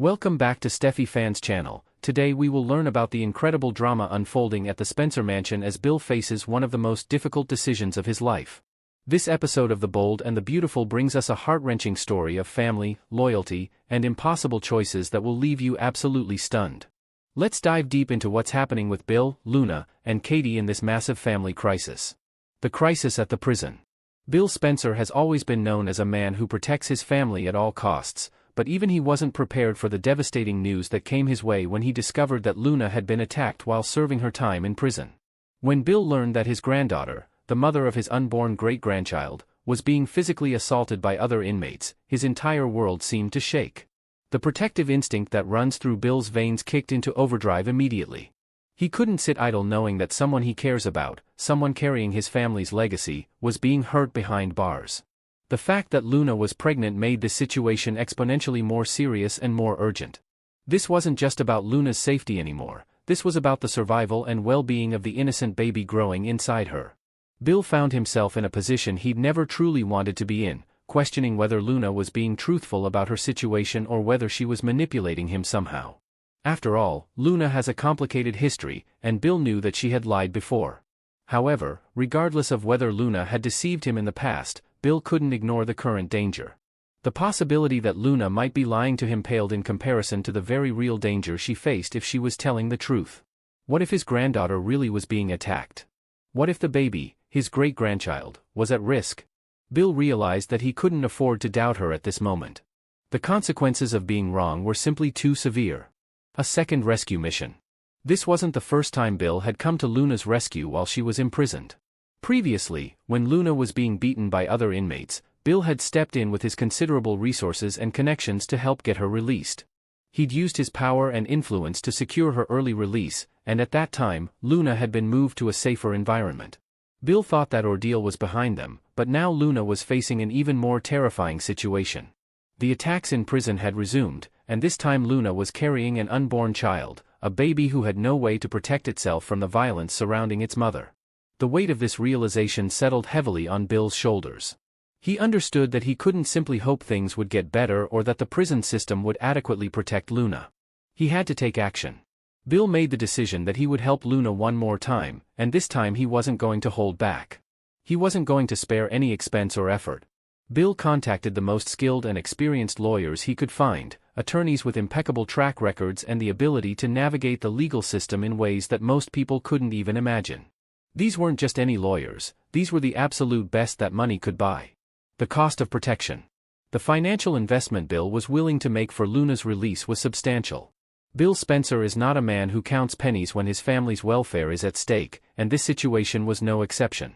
Welcome back to Steffi Fan's channel. Today we will learn about the incredible drama unfolding at the Spencer mansion as Bill faces one of the most difficult decisions of his life. This episode of The Bold and the Beautiful brings us a heart-wrenching story of family, loyalty, and impossible choices that will leave you absolutely stunned. Let's dive deep into what's happening with Bill, Luna, and Katie in this massive family crisis. The crisis at the prison. Bill Spencer has always been known as a man who protects his family at all costs, but even he wasn't prepared for the devastating news that came his way when he discovered that Luna had been attacked while serving her time in prison. When Bill learned that his granddaughter, the mother of his unborn great-grandchild, was being physically assaulted by other inmates, his entire world seemed to shake. The protective instinct that runs through Bill's veins kicked into overdrive immediately. He couldn't sit idle knowing that someone he cares about, someone carrying his family's legacy, was being hurt behind bars. The fact that Luna was pregnant made the situation exponentially more serious and more urgent. This wasn't just about Luna's safety anymore, this was about the survival and well-being of the innocent baby growing inside her. Bill found himself in a position he'd never truly wanted to be in, questioning whether Luna was being truthful about her situation or whether she was manipulating him somehow. After all, Luna has a complicated history, and Bill knew that she had lied before. However, regardless of whether Luna had deceived him in the past, Bill couldn't ignore the current danger. The possibility that Luna might be lying to him paled in comparison to the very real danger she faced if she was telling the truth. What if his granddaughter really was being attacked? What if the baby, his great-grandchild, was at risk? Bill realized that he couldn't afford to doubt her at this moment. The consequences of being wrong were simply too severe. A second rescue mission. This wasn't the first time Bill had come to Luna's rescue while she was imprisoned. Previously, when Luna was being beaten by other inmates, Bill had stepped in with his considerable resources and connections to help get her released. He'd used his power and influence to secure her early release, and at that time, Luna had been moved to a safer environment. Bill thought that ordeal was behind them, but now Luna was facing an even more terrifying situation. The attacks in prison had resumed, and this time Luna was carrying an unborn child, a baby who had no way to protect itself from the violence surrounding its mother. The weight of this realization settled heavily on Bill's shoulders. He understood that he couldn't simply hope things would get better or that the prison system would adequately protect Luna. He had to take action. Bill made the decision that he would help Luna one more time, and this time he wasn't going to hold back. He wasn't going to spare any expense or effort. Bill contacted the most skilled and experienced lawyers he could find, attorneys with impeccable track records and the ability to navigate the legal system in ways that most people couldn't even imagine. These weren't just any lawyers, these were the absolute best that money could buy. The cost of protection. The financial investment Bill was willing to make for Luna's release was substantial. Bill Spencer is not a man who counts pennies when his family's welfare is at stake, and this situation was no exception.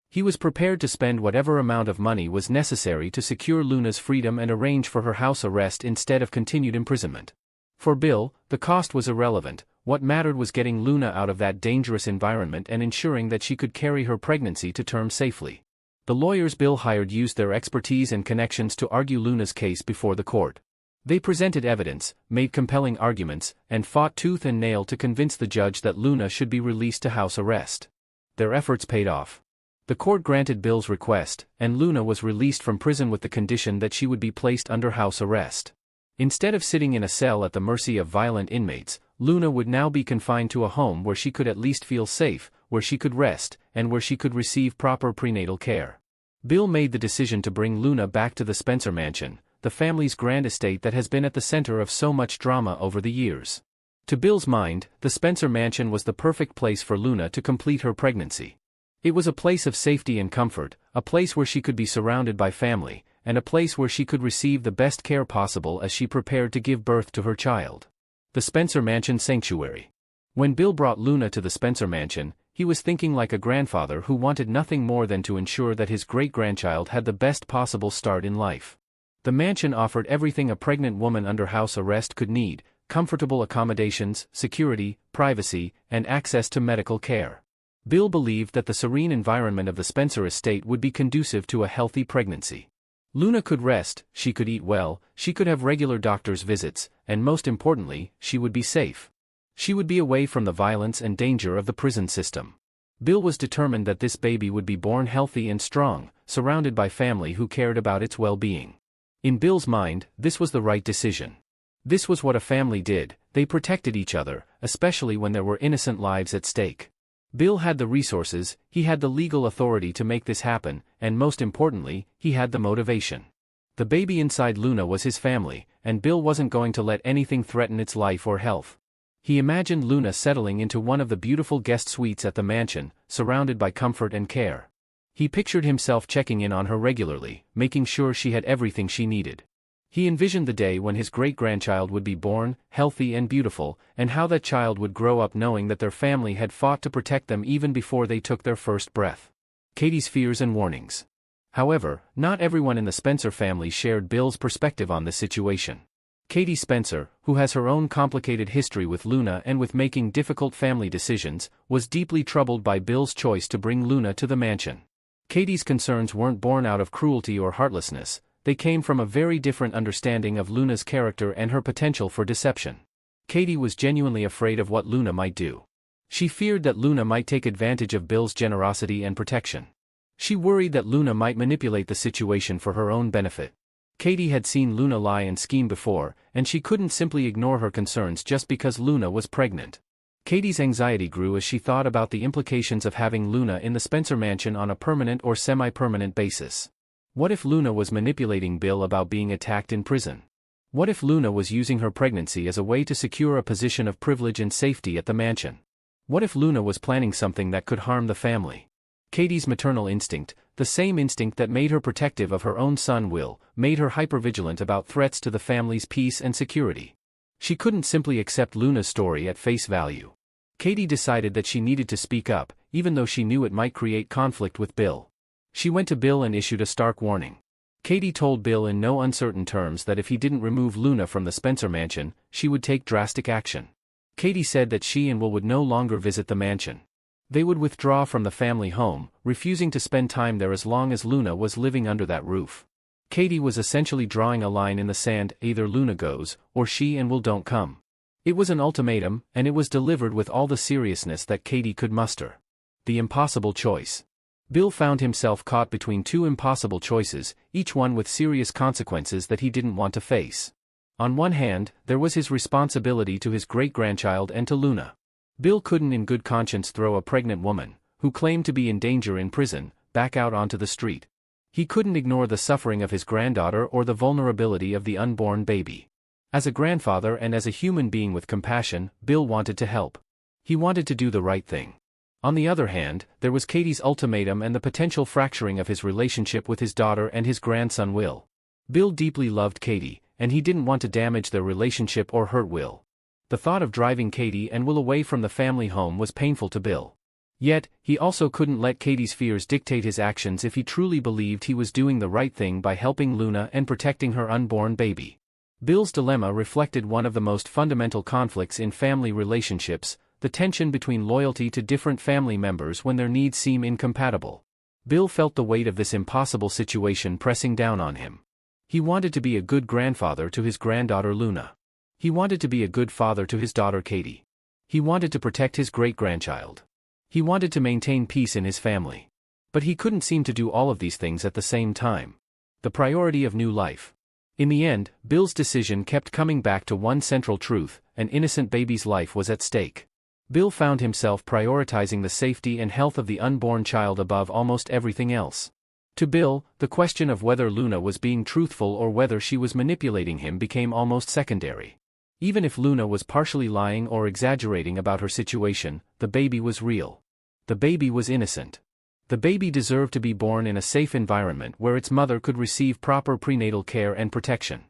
He was prepared to spend whatever amount of money was necessary to secure Luna's freedom and arrange for her house arrest instead of continued imprisonment. For Bill, the cost was irrelevant. What mattered was getting Luna out of that dangerous environment and ensuring that she could carry her pregnancy to term safely. The lawyers Bill hired used their expertise and connections to argue Luna's case before the court. They presented evidence, made compelling arguments, and fought tooth and nail to convince the judge that Luna should be released to house arrest. Their efforts paid off. The court granted Bill's request, and Luna was released from prison with the condition that she would be placed under house arrest. Instead of sitting in a cell at the mercy of violent inmates, Luna would now be confined to a home where she could at least feel safe, where she could rest, and where she could receive proper prenatal care. Bill made the decision to bring Luna back to the Spencer mansion, the family's grand estate that has been at the center of so much drama over the years. To Bill's mind, the Spencer mansion was the perfect place for Luna to complete her pregnancy. It was a place of safety and comfort, a place where she could be surrounded by family, and a place where she could receive the best care possible as she prepared to give birth to her child. The Spencer Mansion Sanctuary. When Bill brought Luna to the Spencer Mansion, he was thinking like a grandfather who wanted nothing more than to ensure that his great-grandchild had the best possible start in life. The mansion offered everything a pregnant woman under house arrest could need: comfortable accommodations, security, privacy, and access to medical care. Bill believed that the serene environment of the Spencer estate would be conducive to a healthy pregnancy. Luna could rest, she could eat well, she could have regular doctor's visits, and most importantly, she would be safe. She would be away from the violence and danger of the prison system. Bill was determined that this baby would be born healthy and strong, surrounded by family who cared about its well-being. In Bill's mind, this was the right decision. This was what a family did, they protected each other, especially when there were innocent lives at stake. Bill had the resources, he had the legal authority to make this happen, and most importantly, he had the motivation. The baby inside Luna was his family, and Bill wasn't going to let anything threaten its life or health. He imagined Luna settling into one of the beautiful guest suites at the mansion, surrounded by comfort and care. He pictured himself checking in on her regularly, making sure she had everything she needed. He envisioned the day when his great-grandchild would be born, healthy and beautiful, and how that child would grow up knowing that their family had fought to protect them even before they took their first breath. Katie's fears and warnings. However, not everyone in the Spencer family shared Bill's perspective on this situation. Katie Spencer, who has her own complicated history with Luna and with making difficult family decisions, was deeply troubled by Bill's choice to bring Luna to the mansion. Katie's concerns weren't born out of cruelty or heartlessness, they came from a very different understanding of Luna's character and her potential for deception. Katie was genuinely afraid of what Luna might do. She feared that Luna might take advantage of Bill's generosity and protection. She worried that Luna might manipulate the situation for her own benefit. Katie had seen Luna lie and scheme before, and she couldn't simply ignore her concerns just because Luna was pregnant. Katie's anxiety grew as she thought about the implications of having Luna in the Spencer mansion on a permanent or semi-permanent basis. What if Luna was manipulating Bill about being attacked in prison? What if Luna was using her pregnancy as a way to secure a position of privilege and safety at the mansion? What if Luna was planning something that could harm the family? Katie's maternal instinct, the same instinct that made her protective of her own son Will, made her hypervigilant about threats to the family's peace and security. She couldn't simply accept Luna's story at face value. Katie decided that she needed to speak up, even though she knew it might create conflict with Bill. She went to Bill and issued a stark warning. Katie told Bill in no uncertain terms that if he didn't remove Luna from the Spencer mansion, she would take drastic action. Katie said that she and Will would no longer visit the mansion. They would withdraw from the family home, refusing to spend time there as long as Luna was living under that roof. Katie was essentially drawing a line in the sand: either Luna goes, or she and Will don't come. It was an ultimatum, and it was delivered with all the seriousness that Katie could muster. The impossible choice. Bill found himself caught between two impossible choices, each one with serious consequences that he didn't want to face. On one hand, there was his responsibility to his great-grandchild and to Luna. Bill couldn't in good conscience throw a pregnant woman, who claimed to be in danger in prison, back out onto the street. He couldn't ignore the suffering of his granddaughter or the vulnerability of the unborn baby. As a grandfather and as a human being with compassion, Bill wanted to help. He wanted to do the right thing. On the other hand, there was Katie's ultimatum and the potential fracturing of his relationship with his daughter and his grandson Will. Bill deeply loved Katie, and he didn't want to damage their relationship or hurt Will. The thought of driving Katie and Will away from the family home was painful to Bill. Yet, he also couldn't let Katie's fears dictate his actions if he truly believed he was doing the right thing by helping Luna and protecting her unborn baby. Bill's dilemma reflected one of the most fundamental conflicts in family relationships: the tension between loyalty to different family members when their needs seem incompatible. Bill felt the weight of this impossible situation pressing down on him. He wanted to be a good grandfather to his granddaughter Luna. He wanted to be a good father to his daughter Katie. He wanted to protect his great-grandchild. He wanted to maintain peace in his family. But he couldn't seem to do all of these things at the same time. The priority of new life. In the end, Bill's decision kept coming back to one central truth: an innocent baby's life was at stake. Bill found himself prioritizing the safety and health of the unborn child above almost everything else. To Bill, the question of whether Luna was being truthful or whether she was manipulating him became almost secondary. Even if Luna was partially lying or exaggerating about her situation, the baby was real. The baby was innocent. The baby deserved to be born in a safe environment where its mother could receive proper prenatal care and protection.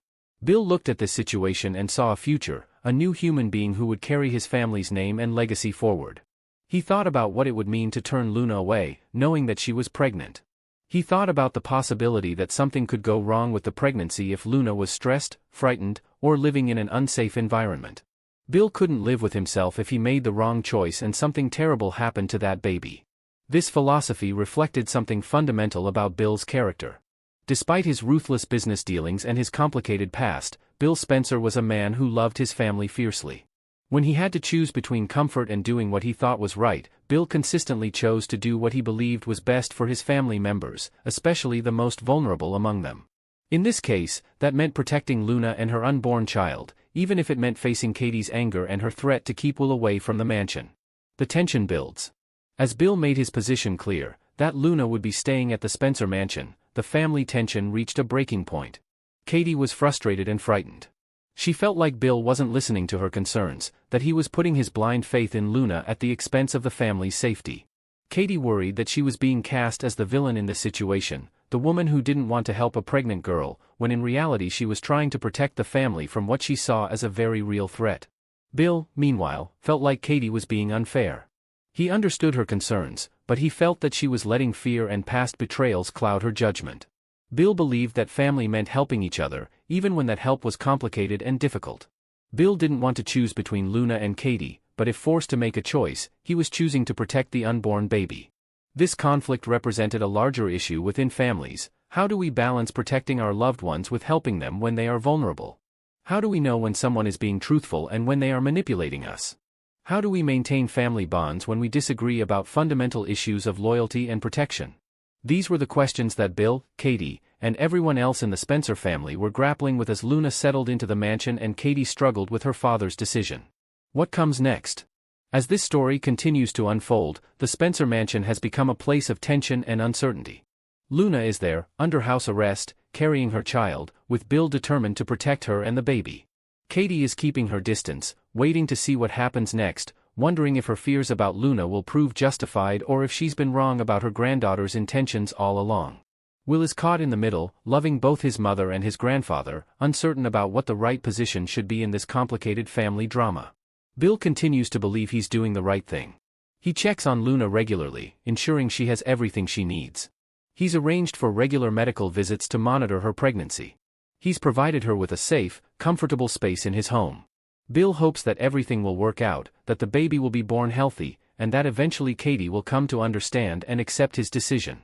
Bill looked at this situation and saw a future, a new human being who would carry his family's name and legacy forward. He thought about what it would mean to turn Luna away, knowing that she was pregnant. He thought about the possibility that something could go wrong with the pregnancy if Luna was stressed, frightened, or living in an unsafe environment. Bill couldn't live with himself if he made the wrong choice and something terrible happened to that baby. This philosophy reflected something fundamental about Bill's character. Despite his ruthless business dealings and his complicated past, Bill Spencer was a man who loved his family fiercely. When he had to choose between comfort and doing what he thought was right, Bill consistently chose to do what he believed was best for his family members, especially the most vulnerable among them. In this case, that meant protecting Luna and her unborn child, even if it meant facing Katie's anger and her threat to keep Will away from the mansion. The tension builds. As Bill made his position clear, that Luna would be staying at the Spencer mansion, the family tension reached a breaking point. Katie was frustrated and frightened. She felt like Bill wasn't listening to her concerns, that he was putting his blind faith in Luna at the expense of the family's safety. Katie worried that she was being cast as the villain in this situation, the woman who didn't want to help a pregnant girl, when in reality she was trying to protect the family from what she saw as a very real threat. Bill, meanwhile, felt like Katie was being unfair. He understood her concerns, but he felt that she was letting fear and past betrayals cloud her judgment. Bill believed that family meant helping each other, even when that help was complicated and difficult. Bill didn't want to choose between Luna and Katie, but if forced to make a choice, he was choosing to protect the unborn baby. This conflict represented a larger issue within families. How do we balance protecting our loved ones with helping them when they are vulnerable? How do we know when someone is being truthful and when they are manipulating us? How do we maintain family bonds when we disagree about fundamental issues of loyalty and protection? These were the questions that Bill, Katie, and everyone else in the Spencer family were grappling with as Luna settled into the mansion and Katie struggled with her father's decision. What comes next? As this story continues to unfold, the Spencer mansion has become a place of tension and uncertainty. Luna is there, under house arrest, carrying her child, with Bill determined to protect her and the baby. Katie is keeping her distance, waiting to see what happens next, wondering if her fears about Luna will prove justified or if she's been wrong about her granddaughter's intentions all along. Will is caught in the middle, loving both his mother and his grandfather, uncertain about what the right position should be in this complicated family drama. Bill continues to believe he's doing the right thing. He checks on Luna regularly, ensuring she has everything she needs. He's arranged for regular medical visits to monitor her pregnancy. He's provided her with a safe, comfortable space in his home. Bill hopes that everything will work out, that the baby will be born healthy, and that eventually Katie will come to understand and accept his decision.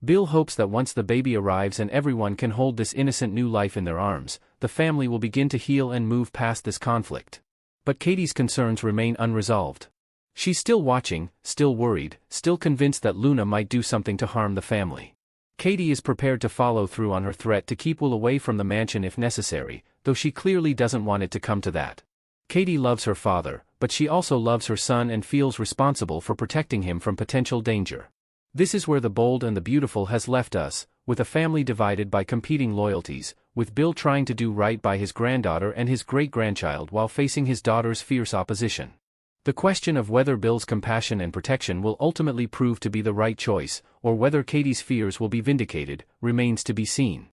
Bill hopes that once the baby arrives and everyone can hold this innocent new life in their arms, the family will begin to heal and move past this conflict. But Katie's concerns remain unresolved. She's still watching, still worried, still convinced that Luna might do something to harm the family. Katie is prepared to follow through on her threat to keep Will away from the mansion if necessary, though she clearly doesn't want it to come to that. Katie loves her father, but she also loves her son and feels responsible for protecting him from potential danger. This is where The Bold and the Beautiful has left us, with a family divided by competing loyalties, with Bill trying to do right by his granddaughter and his great-grandchild while facing his daughter's fierce opposition. The question of whether Bill's compassion and protection will ultimately prove to be the right choice, or whether Katie's fears will be vindicated, remains to be seen.